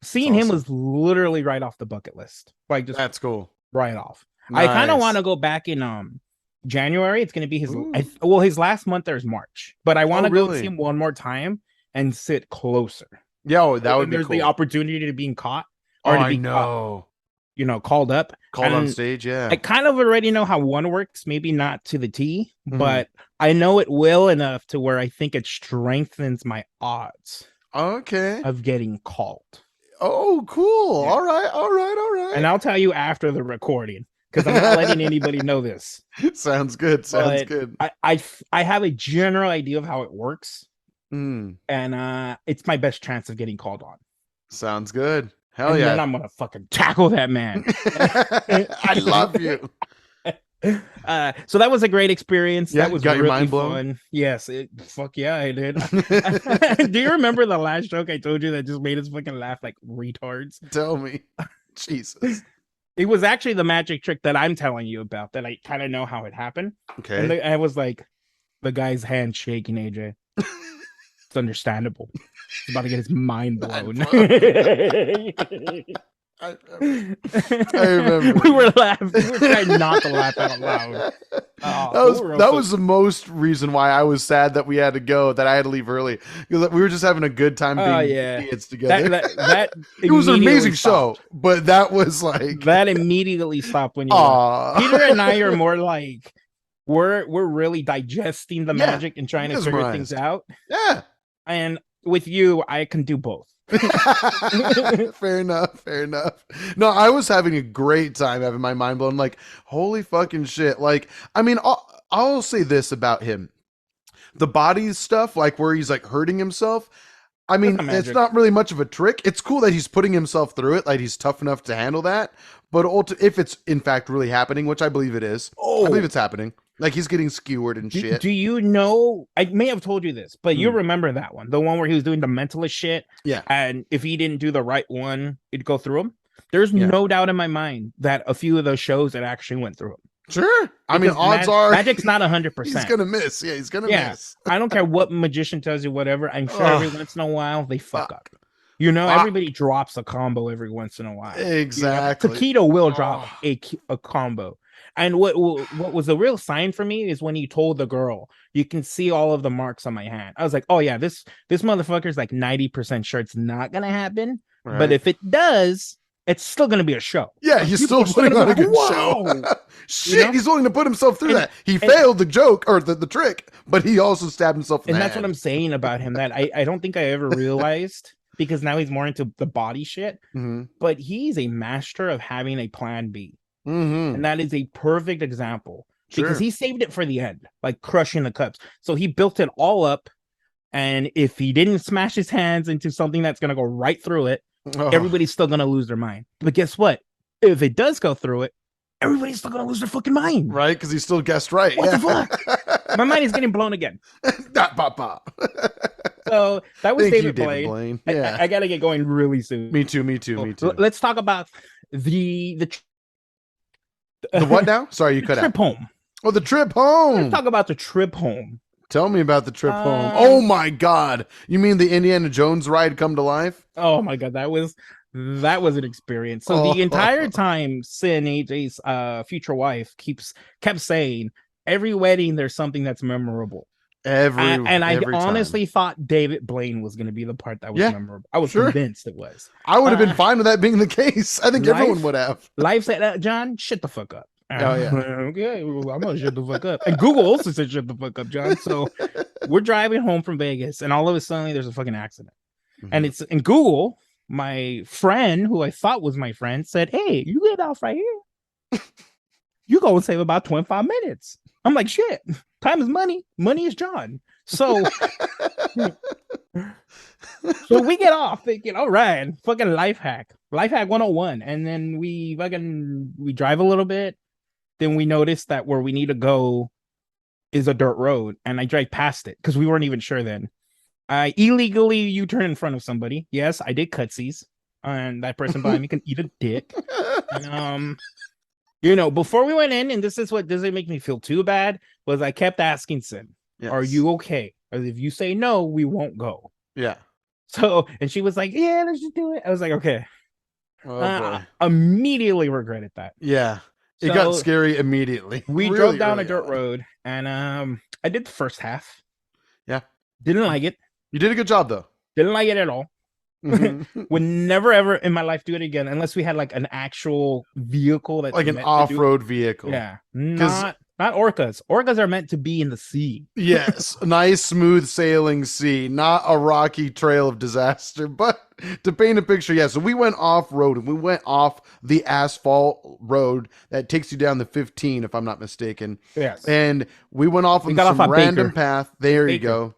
Seeing him was literally right off the bucket list. Like just that's cool. Right off. Nice. I kind of want to go back in January. It's going to be his last month there is March, but I want to go see him one more time and sit closer. Yeah, that would be there's cool. The opportunity to being caught or to be caught, called up. Called on stage, yeah. I kind of already know how one works, maybe not to the T, but I know it will enough to where I think it strengthens my odds of getting called. Oh, cool. Yeah. All right. And I'll tell you after the recording, because I'm not letting anybody know this. Sounds good. I have a general idea of how it works. And it's my best chance of getting called on. Sounds good. Hell yeah. And then I'm gonna fucking tackle that man. I love you. So that was a great experience. Yeah, that was got really your mind blown. Fun. Yes, fuck yeah, I did. Do you remember the last joke I told you that just made us fucking laugh like retards? Tell me. Jesus. It was actually the magic trick that I'm telling you about that I kind of know how it happened. Okay. And I was like, the guy's hand shaking, AJ. It's understandable. He's about to get his mind Mind blown. blown. I I remember. We were laughing. We were trying not to laugh out loud. that We was were that also, was the most reason why I was sad that we had to go, that I had to leave early, because we were just having a good time oh being yeah. idiots That together. that that It was an immediately amazing show, stopped. but that was like, That immediately stopped when you left. Peter and I are ah, more like we're really digesting the yeah, magic and trying to figure things mesmerized. out. Yeah. And with you, I can do both. Fair enough. Fair enough. No, I was having a great time having my mind blown. Like, holy fucking shit. Like, I mean, I'll say this about him: the body stuff, like where he's like hurting himself. I That's mean, not it's magic. not really much of a trick. It's cool that he's putting himself through it, like he's tough enough to handle that. But if it's in fact really happening, which I believe it is, I believe Oh, it's happening. Like he's getting skewered and shit. do you know? I may have told you this, but you Hmm. remember that one, the one where he was doing the mentalist shit, Yeah. and if he didn't do the right one, it'd go through him. There's Yeah. no doubt in my mind that a few of those shows it actually went through him. Sure. I mean, Because odds are magic's not he's 100%. gonna miss. Yeah, he's gonna Yeah, miss. I don't care what magician tells you whatever. I'm sure every Ugh. once in a while they Uh, fuck up. You know, uh, everybody drops a combo every once in a while. You know, exactly. Taquito will drop Oh. a combo. And what was a real sign for me is when he told the girl, "You can see all of the marks on my hand." I was like, "Oh yeah, this motherfucker's like 90% sure it's not gonna happen, but Right. if it does, it's still gonna be a show. Yeah, Like, he's people still are putting gonna on be a like, good show. whoa." Shit, You know? he's willing to put himself through And that. He and failed the joke or the trick, but he also stabbed himself in and the that's what I'm hand. saying about him that I don't think I ever realized because now he's more into the body shit, Mm-hmm. but he's a master of having a plan B. Mm-hmm. And that is a perfect example because Sure. he saved it for the end, like crushing the cups. So he built it all up. And if he didn't smash his hands into something that's going to go right through it, Oh, everybody's still going to lose their mind. But guess what? If it does go through it, everybody's still going to lose their fucking mind. right, because he still guessed right. What Yeah. the fuck? My mind is getting blown again. Dot, bop, bop. So that was Thank you, David David Blaine. Blaine. I, Yeah. I got to get going really soon. Me too. Me too. Me too. Let's talk about the The what now? Sorry, you cut out. trip home. Oh, the trip Let's home. talk about the trip home. Tell me about the trip home. Oh my God! You mean the Indiana Jones ride come to life? Oh my god, that was an experience. So Oh, the entire time, Sin AJ's future wife kept saying, every wedding there's something that's memorable. And I every honestly time. thought David Blaine was going to be the part that was Yeah, memorable. I was sure. convinced it was. I would have been Uh, fine with that being the case. I think everyone life would have. life said, John, shut the fuck up. Oh yeah. Okay, well, I'm gonna shut the fuck up. And Google also said shut the fuck up, John. So we're driving home from Vegas, and all of a sudden there's a fucking accident. And it's in Google. My friend, who I thought was my friend, said, "Hey, you get off right here. You go and save about 25 minutes." I'm like, "Shit, time is money. Money is John." So, so we get off thinking, "All right, fucking life hack 101." And then we drive a little bit. Then we notice that where we need to go is a dirt road, and I drive past it because we weren't even sure then. I illegally U-turn in front of somebody. Yes, I did cutsies, and that person behind me can eat a dick. And, before we went in, and this is what doesn't make me feel too bad, was I kept asking Sin, Yes. "Are you okay? If you say no, we won't go." Yeah. So, and she was like, "Yeah, let's just do it." I was like, "Okay." Oh boy. Immediately regretted that. Yeah. It So got scary immediately. we Really drove down a early dirt on. road, and I did the first half. Yeah. Didn't like it. You did a good job though. Didn't like it at all. Mhm. Would never ever in my life do it again unless we had like an actual vehicle that's Like an meant to do- off-road vehicle. Yeah, 'Cause- not orcas. Orcas are meant to be in the sea. Yes, a nice smooth sailing sea, not a rocky trail of disaster. But to paint a picture, yeah. So we went off road and we went off the asphalt road that takes you down the 15, if I'm not mistaken. Yes, And we went off on got some off on random Baker. path. There you Baker. go.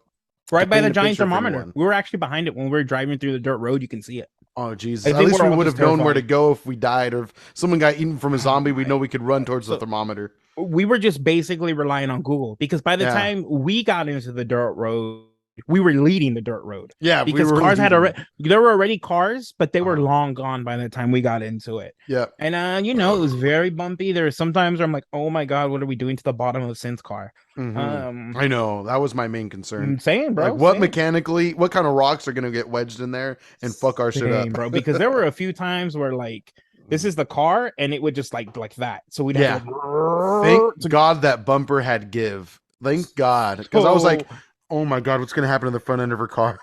right by paint the a giant picture for thermometer. anyone. We were actually behind it when we were driving through the dirt road. You can see it. Oh Jesus! I At think least we're we all would just have known where to terrified. go if we died, or if someone got eaten from a zombie. We'd my know we could run towards the So- thermometer. We were just basically relying on Google because by the Yeah. time we got into the dirt road, We were leading the dirt road. Yeah, because we were cars had leading. already there were already cars, but they were Uh-huh. long gone by the time we got into it. Yeah. And it was very bumpy. There were sometimes where I'm like, oh my god, what are we doing to the bottom of the synth car? I know that was my main concern. Same, Like, bro. what Same. mechanically, what kind of rocks are gonna get wedged in there and fuck our shit up? Same, bro. Because there were a few times where like this is the car and it would just like that. So we'd have Yeah. Thank God that bumper had give. Thank God, because I was like, oh my God, what's gonna happen to the front end of her car?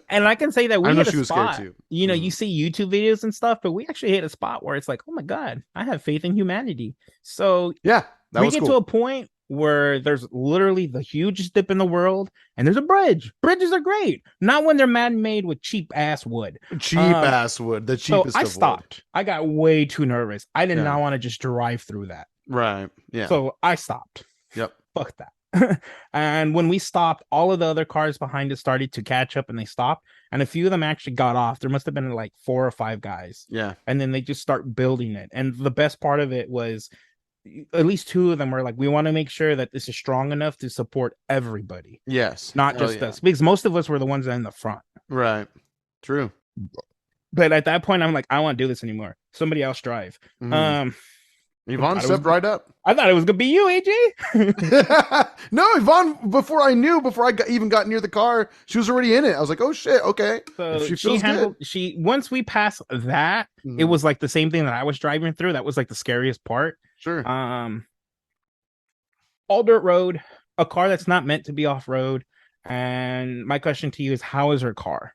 And I can say that I we know hit she a was scared spot. too. You know, you see YouTube videos and stuff, but we actually hit a spot where it's like, oh my god, I have faith in humanity. So Yeah, that we was get cool. to a point where there's literally the hugest dip in the world, and there's a bridge. Bridges are great, not when they're man-made with cheap ass wood. Cheap ass wood, the So cheapest I of stopped. wood. I got way too nervous. I did Yeah. not want to just drive through that. Right. Yeah. So I stopped. Yep. Fuck that. And when we stopped, all of the other cars behind us started to catch up and they stopped. And a few of them actually got off. There must have been like 4 or 5 guys. Yeah. And then they just start building it. And the best part of it was at least 2 of them were like, we want to make sure that this is strong enough to support everybody. Yes. Not just us. Because most of us were the ones in the front. Right. True. But at that point, I'm like, I don't want to do this anymore. Somebody else drive. Yvonne stepped right up. I thought it was gonna be you, AJ. No, Yvonne. Before I even got near the car, she was already in it. I was like, "Oh shit, okay." So she handled. Once we passed that, it was like the same thing that I was driving through. That was like the scariest part. Sure. All dirt road, a car that's not meant to be off road. And my question to you is, how is her car?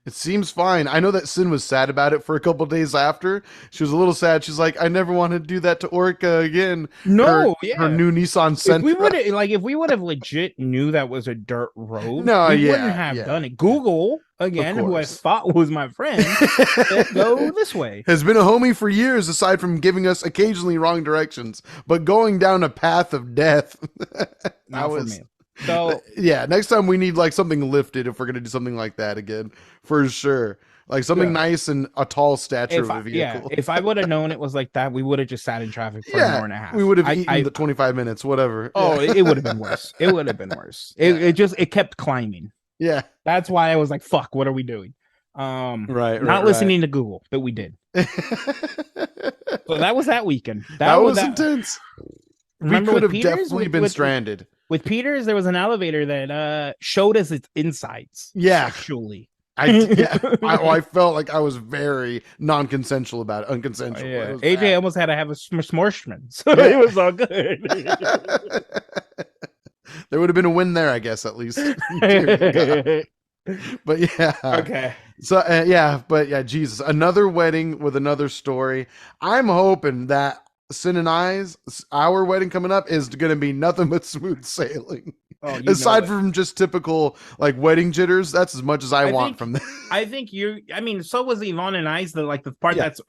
It seems fine. I know that Sin was sad about it for a couple days after. She was a little sad. She's like, I never want to do that to Orca again. No, her new Nissan Sentra. If we would have legit knew that was a dirt road, we wouldn't have done it. Google, again, who I thought was my friend, said, go this way. Has been a homie for years, aside from giving us occasionally wrong directions, but going down a path of death. Not for me. So yeah, next time we need like something lifted if we're gonna do something like that again, for sure. Like something nice and a tall stature of a vehicle. Yeah, if I would have known it was like that, we would have just sat in traffic for an hour and a half. We would have eaten the 25 minutes, whatever. Oh, it would have been worse. It would have been worse. It kept climbing. Yeah, that's why I was like, "Fuck, what are we doing?" Not listening to Google, but we did. So that was that weekend. That was intense. Remember, we could have definitely been stranded. With Peters, there was an elevator that showed us its insides. Yeah. Sexually. I felt like I was very non-consensual about it. Unconsensual. Yeah. AJ bad. Almost had to have a smorshman. So it was all good. There would have been a win there, I guess, at least. But yeah. Okay. So but yeah, Jesus. Another wedding with another story. I'm hoping that Sin and our wedding coming up is going to be nothing but smooth sailing. Oh, aside from just typical like wedding jitters, that's as much as I want from this. I think so was Yvonne and I's. The part that's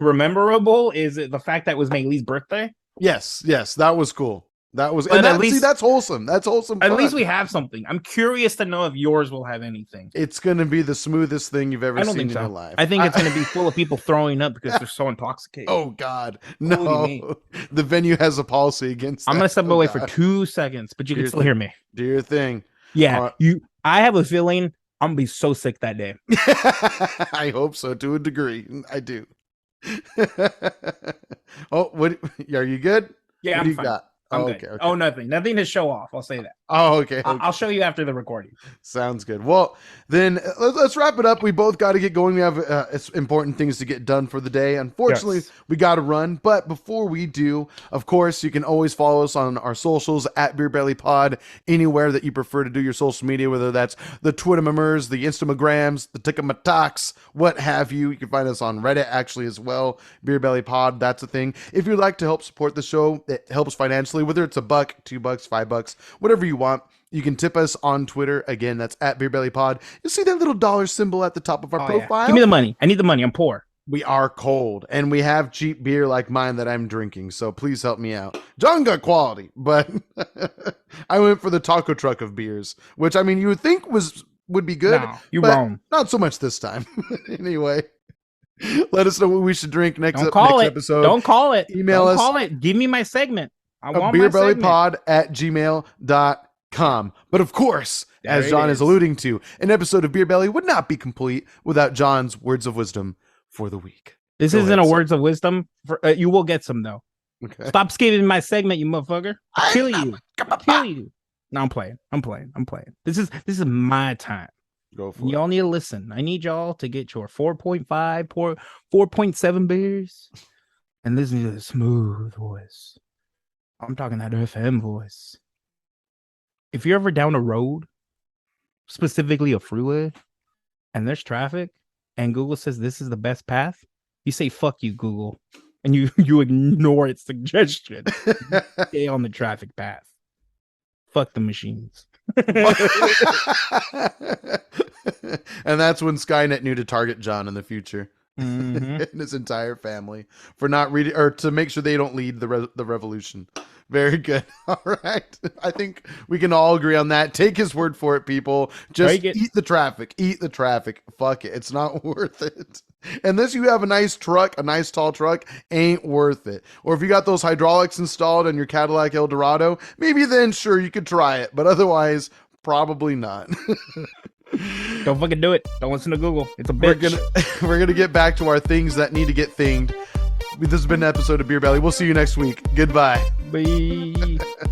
rememberable is the fact that it was Maylee's birthday. Yes, that was cool. That was, and that's wholesome. That's wholesome. At least we have something. I'm curious to know if yours will have anything. It's going to be the smoothest thing you've ever seen in your life. I think it's going to be full of people throwing up because they're so intoxicated. Oh God, no! The venue has a policy against. I'm going to step away for 2 seconds, but you can still hear me. Do your thing. Yeah, I have a feeling I'm going to be so sick that day. I hope so, to a degree. I do. Oh, what? Are you good? Yeah, what do you got? I'm good. Okay. Oh, nothing to show off. I'll say that. Oh, okay. I'll show you after the recording. Sounds good. Well, then let's wrap it up. We both got to get going. We have important things to get done for the day. Unfortunately, we got to run. But before we do, of course, you can always follow us on our socials at BeerBellyPod, anywhere that you prefer to do your social media, whether that's the Twittermers, the Instagrams, the Tickamatox, what have you. You can find us on Reddit actually as well. BeerBellyPod, that's a thing. If you'd like to help support the show, it helps financially. Whether it's $1, $2, $5, whatever you want, you can tip us on Twitter. Again, that's at BeerBellyPod. You see that little dollar symbol at the top of our profile? Yeah. Give me the money. I need the money. I'm poor. We are cold, and we have cheap beer like mine that I'm drinking, so please help me out. John got quality, but I went for the taco truck of beers, which, I mean, you would think would be good. No, you're wrong. Not so much this time. Anyway. Let us know what we should drink next episode. Don't call it. Email us. Call it. Give me my segment. I want BeerBellyPod@gmail.com. But of course, There as it John is is. alluding to. An episode of Beer Belly would not be complete without John's words of wisdom for the week. This Go isn't ahead, a sir. words of wisdom. You will get some though. Okay. Stop skipping my segment, you motherfucker. I'll I kill know. you. I'll kill you. No, I'm playing. This is my time. Go for it. Y'all need to listen. I need y'all to get your 4.5, 4.7 beers and listen to the smooth voice. I'm talking that FM voice. If you're ever down a road, specifically a freeway, and there's traffic, and Google says this is the best path, you say "fuck you, Google," and you ignore its suggestion. Stay on the traffic path. Fuck the machines. And that's when Skynet knew to target John in the future. Mhm. And his entire family for not reading, or to make sure they don't lead the revolution. Very good. All right. I think we can all agree on that. Take his word for it, people. Just eat the traffic. Eat the traffic. Fuck it. It's not worth it. Unless you have a nice truck, a nice tall truck, ain't worth it. Or if you got those hydraulics installed on your Cadillac Eldorado, maybe then sure you could try it. But otherwise, probably not. Don't fucking do it. Don't listen to Google. It's a bitch. We're gonna get back to our things that need to get thinged. This has been an episode of Beer Belly. We'll see you next week. Goodbye. Bye.